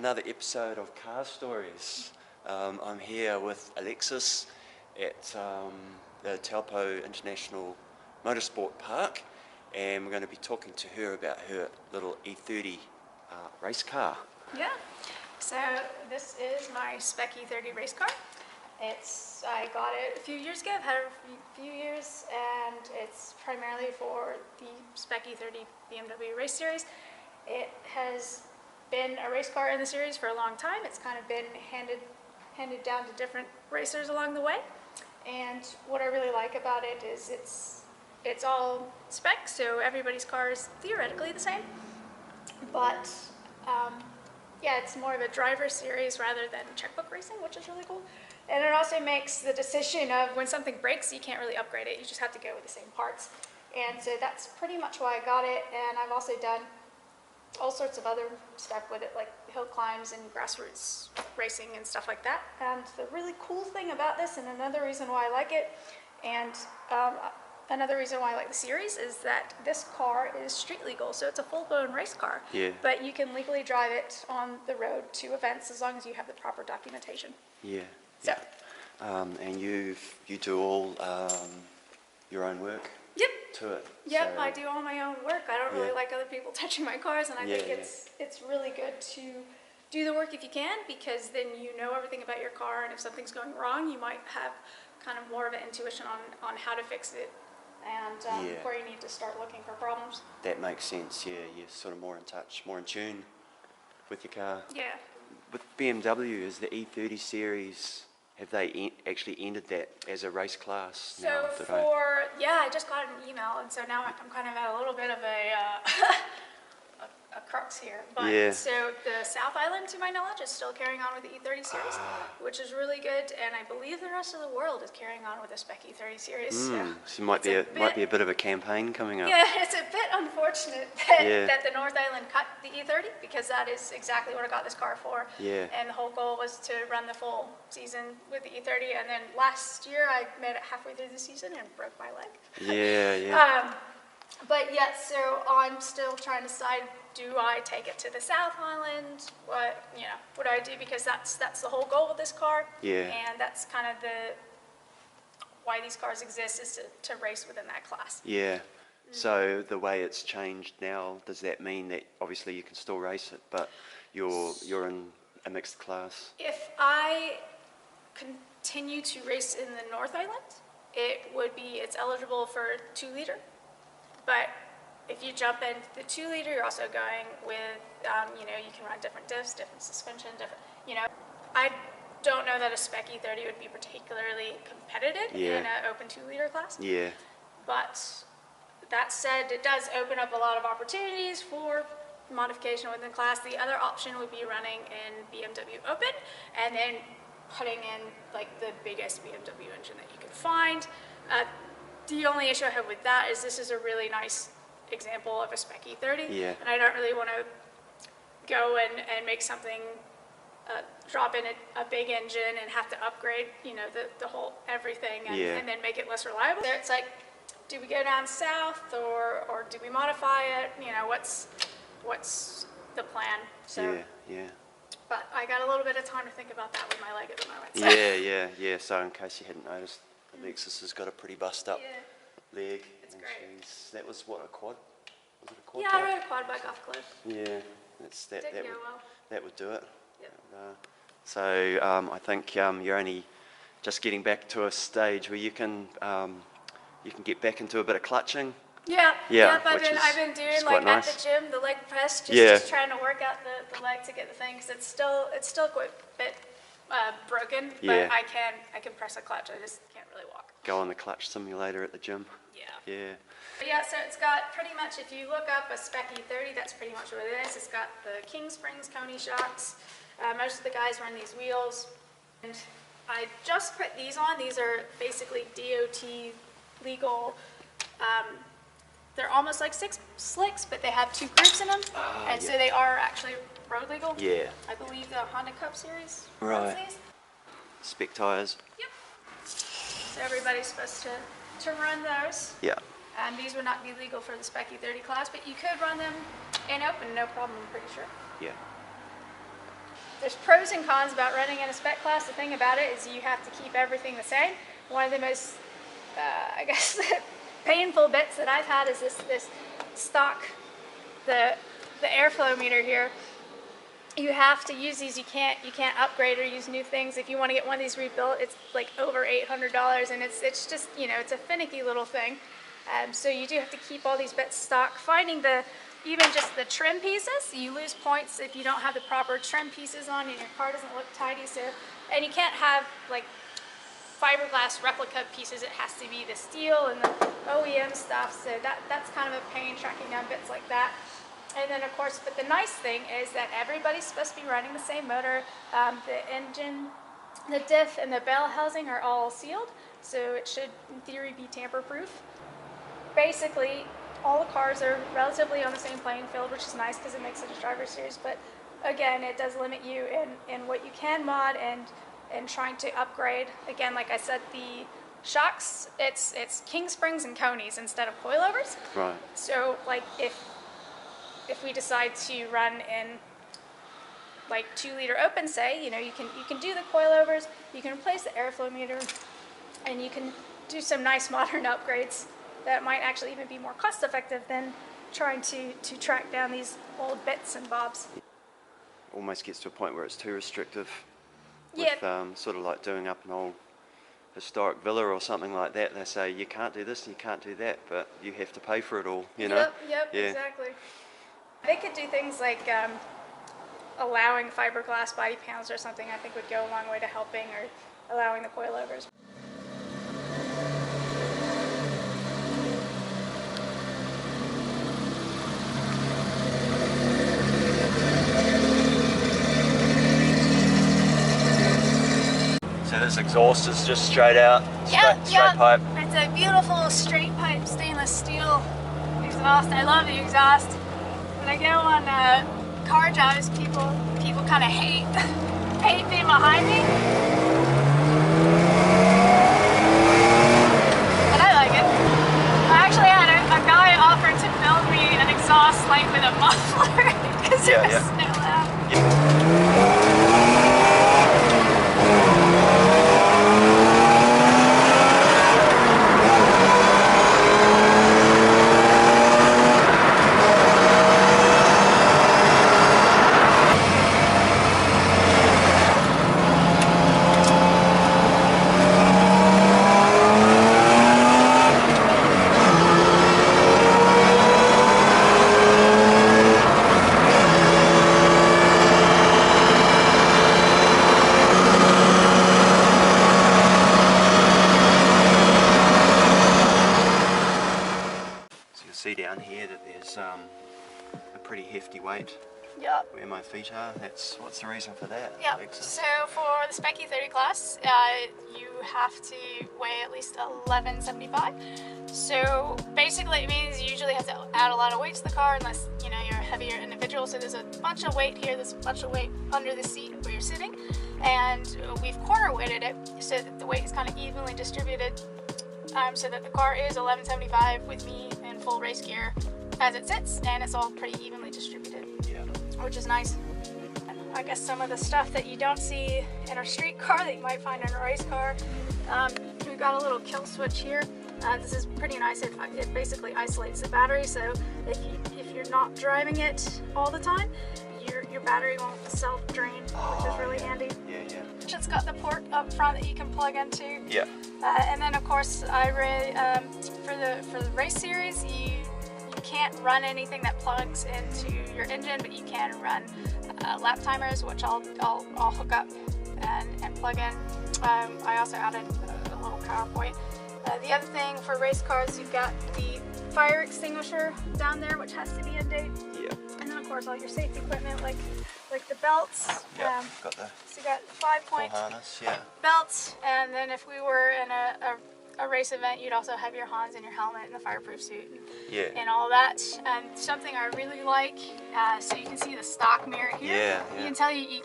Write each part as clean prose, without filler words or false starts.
another episode of Car Stories. I'm here with Alexis at the Taupo International Motorsport Park, and we're going to be talking to her about her little E30 race car. Yeah, so this is my Spec E30 race car. I got it a few years ago. I've had it for a few years, and it's primarily for the Spec E30 BMW race series. It has been a race car in the series for a long time. It's kind of been handed down to different racers along the way. And what I really like about it is it's all spec, so everybody's car is theoretically the same. But yeah, it's more of a driver series rather than checkbook racing, which is really cool. And it also makes the decision of when something breaks, you can't really upgrade it. You just have to go with the same parts. And so that's pretty much why I got it. And I've also done all sorts of other stuff with it, like hill climbs and grassroots racing and stuff like that. And the really cool thing about this, and another reason why I like it, and another reason why I like the series, is that this car is street legal. So it's a full-blown race car. Yeah. But you can legally drive it on the road to events as long as you have the proper documentation. Yeah. So. And you do all your own work. Yep. To it. Yep, so, I do all my own work. I don't really like other people touching my cars, and I think it's really good to do the work if you can, because then you know everything about your car, and if something's going wrong, you might have kind of more of an intuition on how to fix it, and where you need to start looking for problems. That makes sense, yeah. You're sort of more in touch, more in tune with your car. Yeah. With BMW, is the E30 series, have they actually ended that as a race class now? So I just got an email, and so now I'm kind of at a little bit of a crux here. But so the South Island, to my knowledge, is still carrying on with the E30 series, which is really good, and I believe the rest of the world is carrying on with the Spec E30 series. So it might be a bit of a campaign coming up. Yeah, it's a bit unfortunate that the North Island cut the E30, because that is exactly what I got this car for. Yeah. And the whole goal was to run the full season with the E30, and then last year I made it halfway through the season and broke my leg. Yeah. But yeah, so I'm still trying to decide, do I take it to the South Island? What do I do? Because that's the whole goal with this car. Yeah. And that's kind of why these cars exist, is to race within that class. Yeah. So the way it's changed now, does that mean that obviously you can still race it, but you're in a mixed class? If I continue to race in the North Island, it's eligible for 2 liter. But if you jump into the 2 liter, you're also going with, you can run different diffs, different suspension, I don't know that a Spec E30 would be particularly competitive in an open 2 liter class. Yeah. But that said, it does open up a lot of opportunities for modification within the class. The other option would be running in BMW Open, and then putting in like the biggest BMW engine that you can find. The only issue I have with that is this is a really nice example of a Spec E30, and I don't really want to go and make something, drop in a big engine and have to upgrade, the whole everything, and then make it less reliable. So it's like, do we go down south or do we modify it? What's the plan? So, But I got a little bit of time to think about that with my leg at the moment. So. Yeah. So in case you hadn't noticed, Alexis has got a pretty bust up leg. It's great. That was what, a quad? Was it a quad? Yeah, bike? I rode a quad bike off cliff. Yeah, that would do it. Yep. So I think you're only just getting back to a stage where you can get back into a bit of clutching. Yep, I've been doing like nice. at the gym, the leg press, just trying to work out the leg to get the thing, because it's still quite a bit broken, but I can press a clutch. I just can't really walk. Go on the clutch simulator at the gym. Yeah. But yeah, so it's got pretty much, if you look up a Spec E30, that's pretty much what it is. It's got the King Springs Coney shocks. Most of the guys run these wheels, and I just put these on. These are basically DOT legal. They're almost like slicks, but they have 2 groups in them, so they are actually road legal. Yeah. I believe the Honda Cup series runs these. Spec tires. Yep. So everybody's supposed to run those. Yeah. And these would not be legal for the Spec E30 class, but you could run them in open, no problem, I'm pretty sure. Yeah. there's pros and cons about running in a spec class. The thing about it is you have to keep everything the same. One of the most, I guess, painful bits that I've had is this stock, the airflow meter here. You have to use these. You can't upgrade or use new things. If you want to get one of these rebuilt, it's like over $800, and it's just, you know, it's a finicky little thing. So you do have to keep all these bits stock. Finding even just the trim pieces, you lose points if you don't have the proper trim pieces on and your car doesn't look tidy. So, and you can't have like fiberglass replica pieces. It has to be the steel and the OEM stuff. So that's kind of a pain tracking down bits like that. And then of course, but the nice thing is that everybody's supposed to be running the same motor. The engine, the diff, and the bell housing are all sealed. So it should, in theory, be tamper-proof. Basically, all the cars are relatively on the same playing field, which is nice because it makes it a driver series. But again, it does limit you in what you can mod and trying to upgrade. Again, like I said, the shocks, it's king springs and conies instead of coilovers. Right. So like if we decide to run in like 2-liter open, say, you know, you can do the coilovers, you can replace the airflow meter, and you can do some nice modern upgrades that might actually even be more cost effective than trying to track down these old bits and bobs. Almost gets to a point where it's too restrictive. Yeah. With sort of like doing up an old historic villa or something like that. They say you can't do this and you can't do that, but you have to pay for it all, you know? Yep, yeah. Exactly. They could do things like allowing fiberglass body panels or something, I think would go a long way to helping, or allowing the coilovers. So this exhaust is just straight out, straight pipe. It's a beautiful straight pipe stainless steel exhaust. I love the exhaust. When I go on car drives, people kind of hate being behind me, but I like it. I actually had a guy offer to build me an exhaust like with a muffler because it was so loud. See down here that there's a pretty hefty weight Yep. where my feet are. What's the reason for that, Yep. Alexis? So for the Spec E30 class, you have to weigh at least 1175. So basically it means you usually have to add a lot of weight to the car unless, you know, you're a heavier individual. So there's a bunch of weight here, there's a bunch of weight under the seat where you're sitting, and we've corner weighted it so that the weight is kind of evenly distributed. So that the car is 1175 with me in full race gear as it sits, and it's all pretty evenly distributed, which is nice. I guess some of the stuff that you don't see in a street car that you might find in a race car, we've got a little kill switch here. This is pretty nice. It basically isolates the battery, so if you're not driving it all the time, your battery won't self-drain, which is really handy. It's got the port up front that you can plug into. And then of course for the race series, you can't run anything that plugs into your engine, but you can run lap timers, which I'll hook up and plug in. I also added a little power point. The other thing for race cars, you've got the fire extinguisher down there, which has to be in date. And then of course all your safety equipment, like the belts. Got the so you got 5-point harness, belts, and then if we were in a a race event, you'd also have your Hans and your helmet and the fireproof suit and all that. And something I really like, so you can see the stock mirror here. You can tell you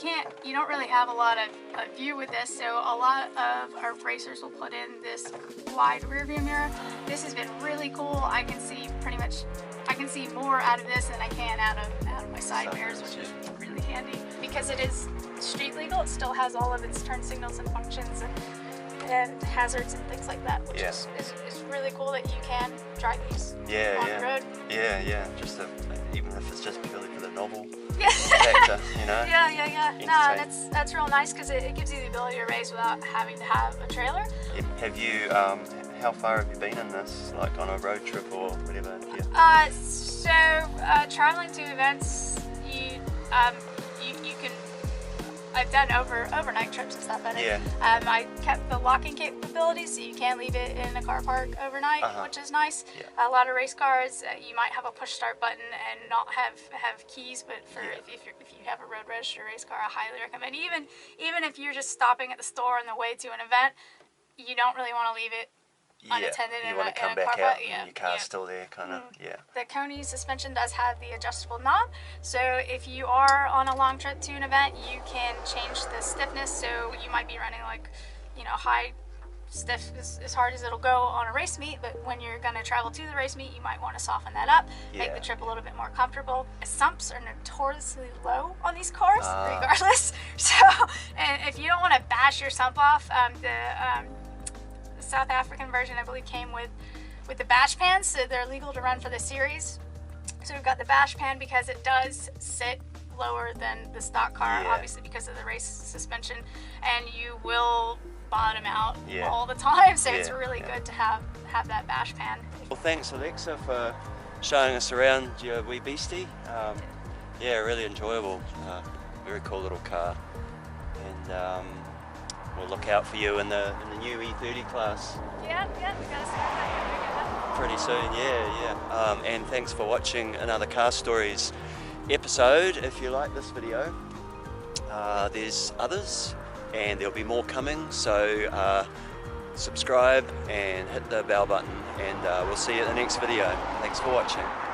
don't really have a lot of view with this, so a lot of our racers will put in this wide rear view mirror. This has been really cool. I can see more out of this than I can out of my side mirrors, which is really handy. Because it is street legal, it still has all of its turn signals and functions and hazards and things like that, which is really cool that you can drive these on the road. Just even if it's just purely for the novel factor, No, that's real nice because it gives you the ability to race without having to have a trailer. Have you, how far have you been in this, like on a road trip or whatever? Traveling to events, you can. I've done overnight trips and stuff. I kept the locking capability, so you can leave it in a car park overnight, which is nice. A lot of race cars, you might have a push start button and not have keys, but if you have a road registered race car, I highly recommend. Even if you're just stopping at the store on the way to an event, you don't really want to leave it unattended you want to come back out and your car's still there, kind of. The Koni suspension does have the adjustable knob, so if you are on a long trip to an event, you can change the stiffness. So you might be running like, high stiff as hard as it'll go on a race meet, but when you're going to travel to the race meet, you might want to soften that up, make the trip a little bit more comfortable. Sumps are notoriously low on these cars, regardless. So, and if you don't want to bash your sump off, the South African version, I believe, came with the bash pans, so they're legal to run for the series. So we've got the bash pan because it does sit lower than the stock car, obviously because of the race suspension, and you will bottom out all the time, so it's really good to have that bash pan. Well, thanks Alexa for showing us around your wee beastie. Really enjoyable, very cool little car, and we'll look out for you in the new E30 class. We gotta start that pretty soon. And thanks for watching another Car Stories episode. If you like this video, there's others and there'll be more coming, so subscribe and hit the bell button, and we'll see you at the next video. Thanks for watching.